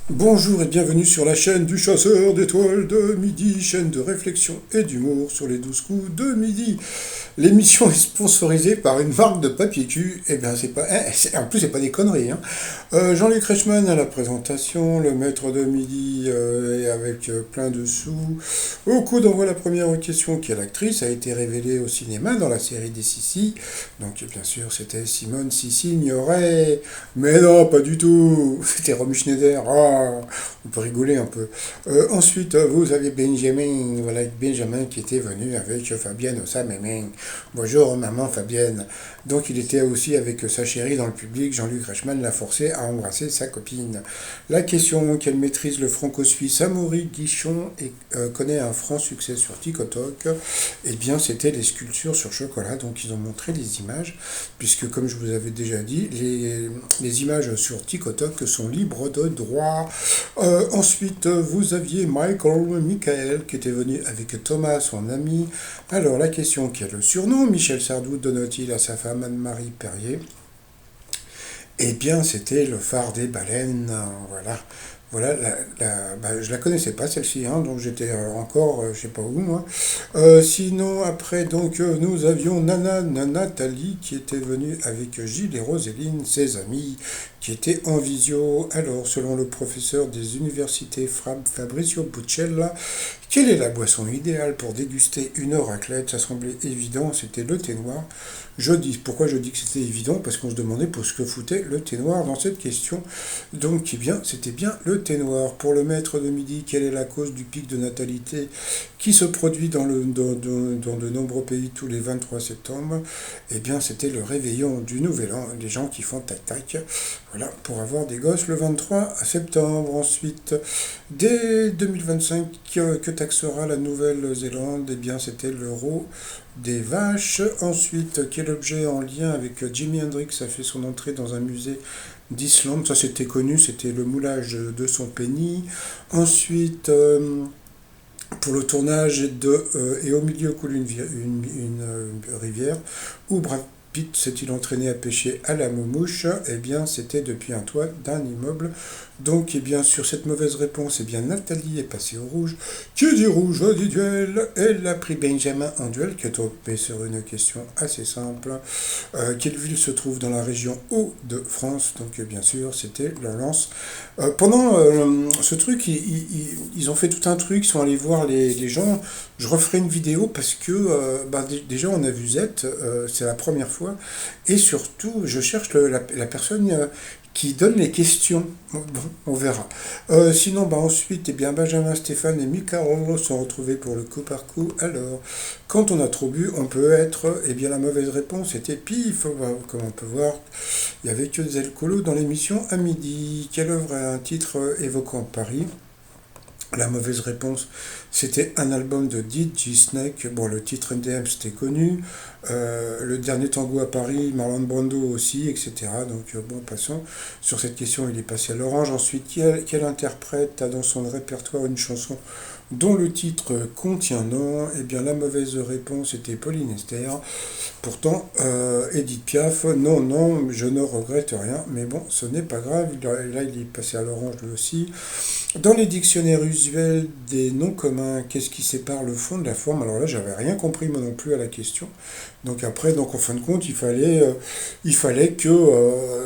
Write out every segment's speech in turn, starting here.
Bonjour et bienvenue sur la chaîne du chasseur d'étoiles de midi, chaîne de réflexion et d'humour sur les 12 coups de midi. L'émission est sponsorisée par une marque de papier cul. Eh bien, c'est pas. En plus, c'est pas des conneries. Hein. Jean-Luc Reichmann à la présentation, le maître de midi et avec plein de sous. Au coup d'envoi, la première question qui est l'actrice a été révélée au cinéma dans la série des Sissi. Donc, bien sûr, c'était Simone Sissi Ignoret. Mais non, pas du tout. C'était Romy Schneider. Ah, on peut rigoler un peu. Ensuite, vous avez Benjamin. Voilà, Benjamin qui était venu avec Fabienne Ossaméming. Bonjour, maman Fabienne. Donc, il était aussi avec sa chérie dans le public. Jean-Luc Reichmann l'a forcé à embrasser sa copine. La question qu'elle maîtrise le franco-suisse Amaury Guichon et connaît un franc succès sur TikTok, eh bien, c'était les sculptures sur chocolat. Donc, ils ont montré les images, puisque, comme je vous avais déjà dit, les images sur TikTok sont libres de droit. Ensuite, vous aviez Michael qui était venu avec Thomas, son ami. Alors, la question, quel est le surnom Michel Sardou donne-t-il à sa femme Anne-Marie Perrier? Eh bien, c'était le phare des baleines. Voilà. Voilà, je la connaissais pas celle-ci, hein, donc j'étais encore, je sais pas où moi. Sinon, après, donc, nous avions Nathalie qui était venue avec Gilles et Roséline, ses amis, qui étaient en visio. Alors, selon le professeur des universités Fabrizio Buccella, quelle est la boisson idéale pour déguster une raclette? Ça semblait évident, c'était le thé noir. Pourquoi je dis que c'était évident? Parce qu'on se demandait pour ce que foutait le thé noir dans cette question. Donc, eh bien, c'était bien le thé noir. Pour le maître de midi, quelle est la cause du pic de natalité qui se produit dans de nombreux pays tous les 23 septembre? Eh bien, c'était le réveillon du Nouvel An, les gens qui font tac-tac, voilà, pour avoir des gosses le 23 septembre. Ensuite, dès 2025, que taxera la Nouvelle-Zélande? Eh bien, c'était l'euro des vaches. Ensuite, quel objet en lien avec Jimi Hendrix a fait son entrée dans un musée d'Islande? Ça, c'était connu, c'était le moulage de son penny. Ensuite, pour le tournage Et au milieu coule une rivière, où Brad Pitt s'est-il entraîné à pêcher à la moumouche? Eh bien, c'était depuis un toit d'un immeuble. Donc, eh bien, sur cette mauvaise réponse, eh bien, Nathalie est passée au rouge. Qui dit rouge dit duel. Elle a pris Benjamin en duel, qui est tombé sur une question assez simple. Quelle ville se trouve dans la région Hauts-de-France? Donc, bien sûr, c'était leur lance. Pendant ce truc, ils ont fait tout un truc, ils sont allés voir les gens. Je referai une vidéo parce que déjà on a vu Z, c'est la première fois, et surtout je cherche la personne qui donne les questions. Bon, on verra. Sinon, ensuite, eh bien, Benjamin, Stéphane et Mika Rollo sont retrouvés pour le coup par coup. Alors, quand on a trop bu, on peut être. Eh bien, la mauvaise réponse était pif. Comme on peut voir, il n'y avait que des alcoolos dans l'émission à midi. Quelle œuvre a un titre évoquant Paris? La mauvaise réponse, c'était un album de DJ Snake. Bon, le titre MDM, c'était connu. Le dernier tango à Paris, Marlon Brando aussi, etc. Donc, bon, passons. Sur cette question, il est passé à l'orange. Ensuite, quel interprète a dans son répertoire une chanson dont le titre contient nom? Eh bien, la mauvaise réponse était Pauline Esther. Pourtant, Edith Piaf, non, non, je ne regrette rien. Mais bon, ce n'est pas grave. Là, il est passé à l'orange lui aussi. Dans les dictionnaires usuels des noms communs, qu'est-ce qui sépare le fond de la forme? Alors là, j'avais rien compris moi non plus à la question. Donc après, donc en fin de compte, il fallait que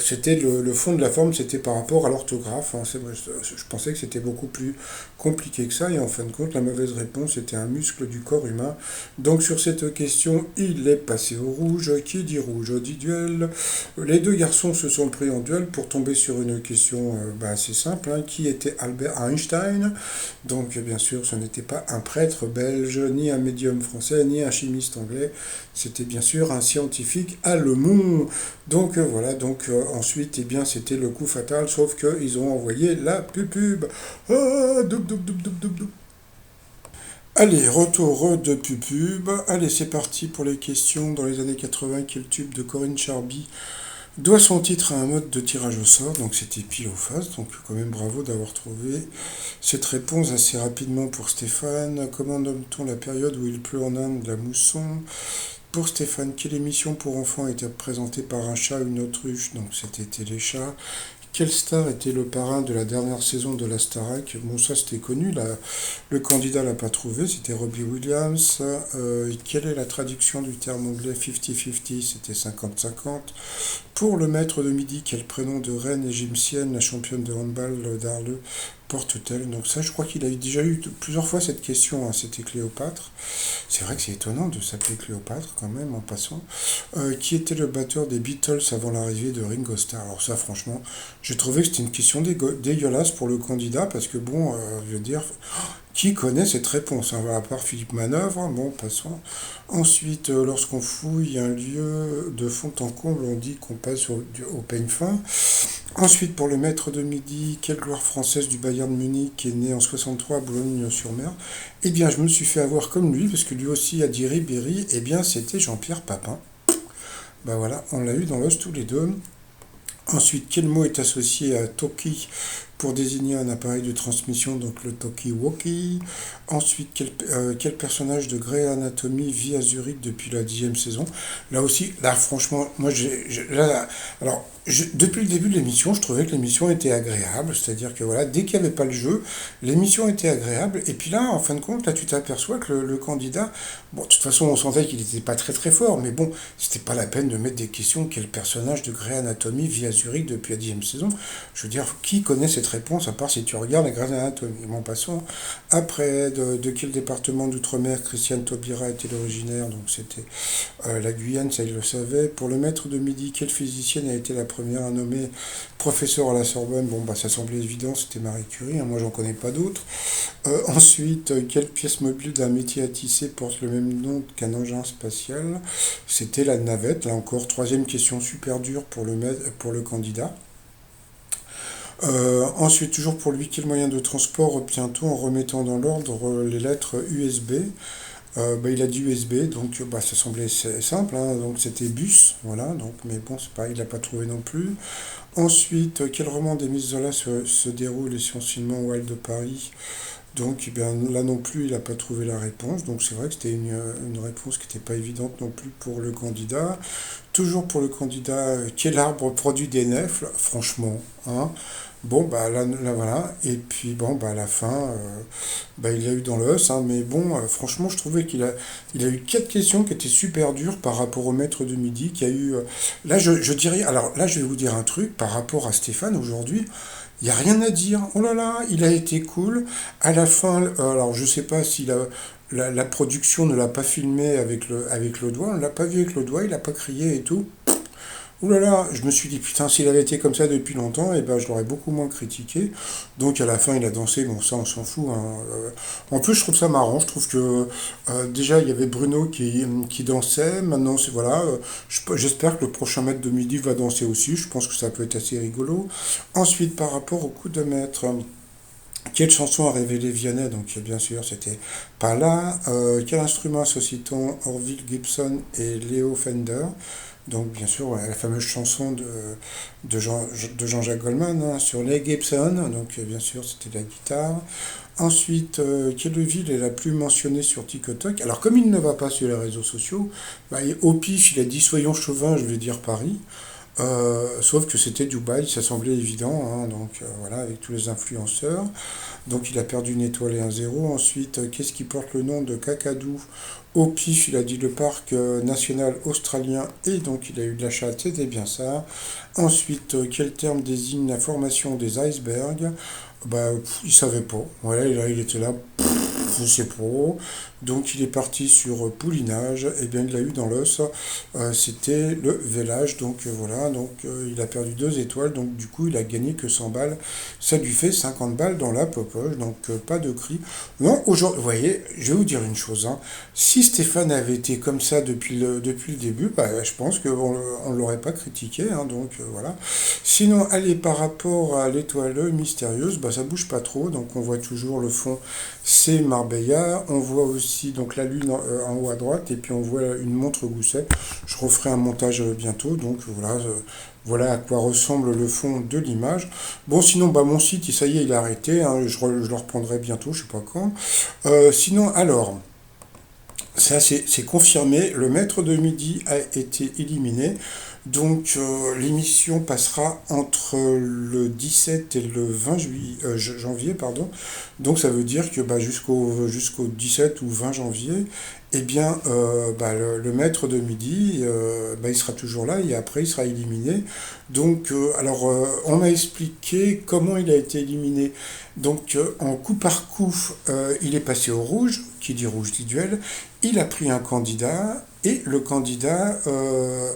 c'était le fond de la forme, c'était par rapport à l'orthographe. Hein. Je pensais que c'était beaucoup plus compliqué que ça, et en fin de compte, la mauvaise réponse était un muscle du corps humain. Donc sur cette question, il est passé au rouge. Qui dit rouge dit duel. Les deux garçons se sont pris en duel pour tomber sur une question assez simple. Hein. Qui était Albert Einstein? Donc bien sûr, ce n'était pas un prêtre belge, ni un médium français, ni un chimiste anglais. C'était bien sûr un scientifique allemand. Donc voilà, donc ensuite, eh bien, c'était le coup fatal, sauf qu'ils ont envoyé la pub. Ah, doup. Allez, retour de pub. Allez, c'est parti pour les questions. Dans les années 80, quel tube de Corinne Charby doit son titre à un mode de tirage au sort? Donc c'était pile ou face, donc quand même bravo d'avoir trouvé cette réponse assez rapidement pour Stéphane. Comment nomme-t-on la période où il pleut en Inde? La mousson. Pour Stéphane, quelle émission pour enfants était présentée par un chat ou une autruche? Donc c'était Téléchat. Quel star était le parrain de la dernière saison de la Starac? Bon, ça c'était connu, le candidat l'a pas trouvé, c'était Robbie Williams. Quelle est la traduction du terme anglais 50-50? C'était 50-50. Pour le maître de midi, quel prénom de reine égyptienne, la championne de handball d'Arles, porte-t-elle? Donc ça, je crois qu'il a déjà eu plusieurs fois cette question, hein, c'était Cléopâtre. C'est vrai que c'est étonnant de s'appeler Cléopâtre quand même en passant. Qui était le batteur des Beatles avant l'arrivée de Ringo Starr? Alors ça, franchement, j'ai trouvé que c'était une question dégueulasse pour le candidat parce que bon, je veux dire, qui connaît cette réponse, hein, à part Philippe Manœuvre, hein, bon, passons. Ensuite, lorsqu'on fouille un lieu de fond en comble, on dit qu'on passe au peigne fin. Ensuite, pour le maître de midi, quelle gloire française du Bayern de Munich qui est né en 63 à Boulogne-sur-Mer? Eh bien, je me suis fait avoir comme lui, parce que lui aussi a dit Ribéry, eh bien, c'était Jean-Pierre Papin. Ben voilà, on l'a eu dans l'os tous les deux. Ensuite, quel mot est associé à Toki pour désigner un appareil de transmission, donc le Toki-Walkie? Ensuite, quel personnage de Grey Anatomy vit à Zurich depuis la 10e saison? Là aussi, là franchement, moi là, alors, depuis le début de l'émission, je trouvais que l'émission était agréable, c'est-à-dire que voilà, dès qu'il n'y avait pas le jeu, l'émission était agréable, et puis là, en fin de compte, là tu t'aperçois que le candidat, bon, de toute façon, on sentait qu'il n'était pas très très fort, mais bon, c'était pas la peine de mettre des questions, quel personnage de Grey Anatomy vit à Zurich depuis la 10e saison? Je veux dire, qui connaît cette réponse, à part si tu regardes la Grey Anatomy? Bon, passons. Après, de quel département d'outre-mer Christiane Taubira était l'originaire? Donc c'était la Guyane, ça il le savait. Pour le maître de midi, quelle physicienne a été la première à nommer professeur à la Sorbonne? Bon, bah ça semblait évident, c'était Marie Curie, hein, moi j'en connais pas d'autres. Ensuite, quelle pièce mobile d'un métier à tisser porte le même nom qu'un engin spatial? C'était la navette, là encore, troisième question super dure pour le candidat. Ensuite, toujours pour lui, quel moyen de transport obtient-on en remettant dans l'ordre les lettres USB? Bah, il a dit USB, donc bah, ça semblait simple, hein, donc c'était bus, voilà, donc, mais bon, c'est pas, il l'a pas trouvé non plus. Ensuite, quel roman d'Émile Zola se déroule essentiellement au Hall de Paris? Donc, eh bien, là non plus, il n'a pas trouvé la réponse. Donc, c'est vrai que c'était une réponse qui n'était pas évidente non plus pour le candidat. Toujours pour le candidat, quel arbre produit des nèfles? Franchement, hein. Bon, bah là, voilà. Et puis, bon, bah à la fin, bah, il l'a eu dans l'os, hein. Mais bon, franchement, je trouvais il a eu quatre questions qui étaient super dures par rapport au maître de midi, qui a eu... là, je dirais... Alors, là, je vais vous dire un truc par rapport à Stéphane aujourd'hui. Il n'y a rien à dire. Oh là là, il a été cool. À la fin, alors je sais pas si la production ne l'a pas filmé avec le doigt. On ne l'a pas vu avec le doigt, il n'a pas crié et tout. Ouh là là, je me suis dit, putain, s'il avait été comme ça depuis longtemps, eh ben, je l'aurais beaucoup moins critiqué. Donc à la fin, il a dansé, bon, ça, on s'en fout, hein. En plus, je trouve ça marrant. Je trouve que déjà, il y avait Bruno qui dansait. Maintenant, c'est voilà. J'espère que le prochain maître de midi va danser aussi. Je pense que ça peut être assez rigolo. Ensuite, par rapport au coup de maître. Quelle chanson a révélé Vianney? Donc bien sûr c'était pas là. Quel instrument associe-t-on Orville Gibson et Léo Fender? Donc bien sûr ouais, la fameuse chanson de Jean-Jacques Goldman, hein, sur les Gibson. Donc bien sûr c'était la guitare. Ensuite, quelle ville est la plus mentionnée sur TikTok? Alors comme il ne va pas sur les réseaux sociaux, bah, au pif il a dit soyons chauvins, je vais dire Paris. Sauf que c'était Dubaï, ça semblait évident, hein, donc voilà, avec tous les influenceurs. Donc il a perdu une étoile et un zéro. Ensuite, qu'est-ce qui porte le nom de Kakadou? Au pif, il a dit le parc national australien et donc il a eu de la chatte, c'était bien ça. Ensuite, quel terme désigne la formation des icebergs? Bah, il savait pas. Voilà, il était là, je sais pas. Donc il est parti sur poulinage, et bien il l'a eu dans l'os, c'était le vélage, donc voilà, donc il a perdu 2 étoiles, donc du coup il a gagné que 100 balles, ça lui fait 50 balles dans la popoche, donc pas de cri. Non, aujourd'hui, vous voyez, je vais vous dire une chose, hein. Si Stéphane avait été comme ça depuis le début, bah, je pense qu'on ne l'aurait pas critiqué, hein, donc voilà. Sinon, allez, par rapport à l'étoile mystérieuse, bah, ça bouge pas trop, donc on voit toujours le fond, c'est Marbella, on voit aussi donc la lune en haut à droite, et puis on voit une montre Gousset. Je referai un montage bientôt, donc voilà, voilà à quoi ressemble le fond de l'image. Bon, sinon, bah, mon site, ça y est, il a arrêté, hein, je le reprendrai bientôt, je sais pas quand. Sinon, alors, Ça, c'est confirmé. Le maître de midi a été éliminé. Donc, l'émission passera entre le 17 et le 20 janvier, pardon. Donc, ça veut dire que bah, jusqu'au 17 ou 20 janvier, eh bien, bah, le maître de midi, bah, il sera toujours là et après, il sera éliminé. Donc, alors, on m'a expliqué comment il a été éliminé. Donc, en coup par coup, il est passé au rouge, qui dit rouge dit duel. Il a pris un candidat et le candidat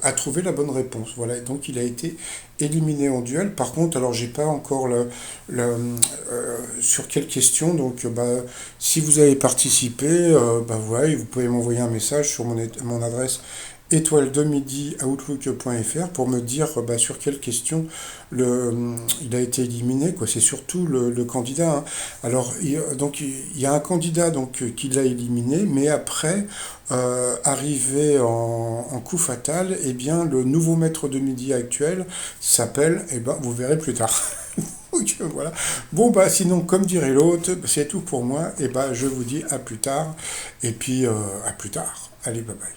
a trouvé la bonne réponse. Voilà, et donc il a été éliminé en duel. Par contre, alors j'ai pas encore sur quelle question. Donc, bah, si vous avez participé, bah, voilà, vous pouvez m'envoyer un message sur mon adresse étoile de midi outlook.fr pour me dire bah, sur quelle question il a été éliminé, quoi. C'est surtout le candidat, hein. Alors, donc, il y a un candidat donc, qui l'a éliminé, mais après, arrivé en coup fatal, eh bien, le nouveau maître de midi actuel s'appelle, eh ben, vous verrez plus tard. Donc, voilà. Bon, bah, sinon, comme dirait l'autre, c'est tout pour moi. Et bah, je vous dis à plus tard. Et puis, à plus tard. Allez, bye bye.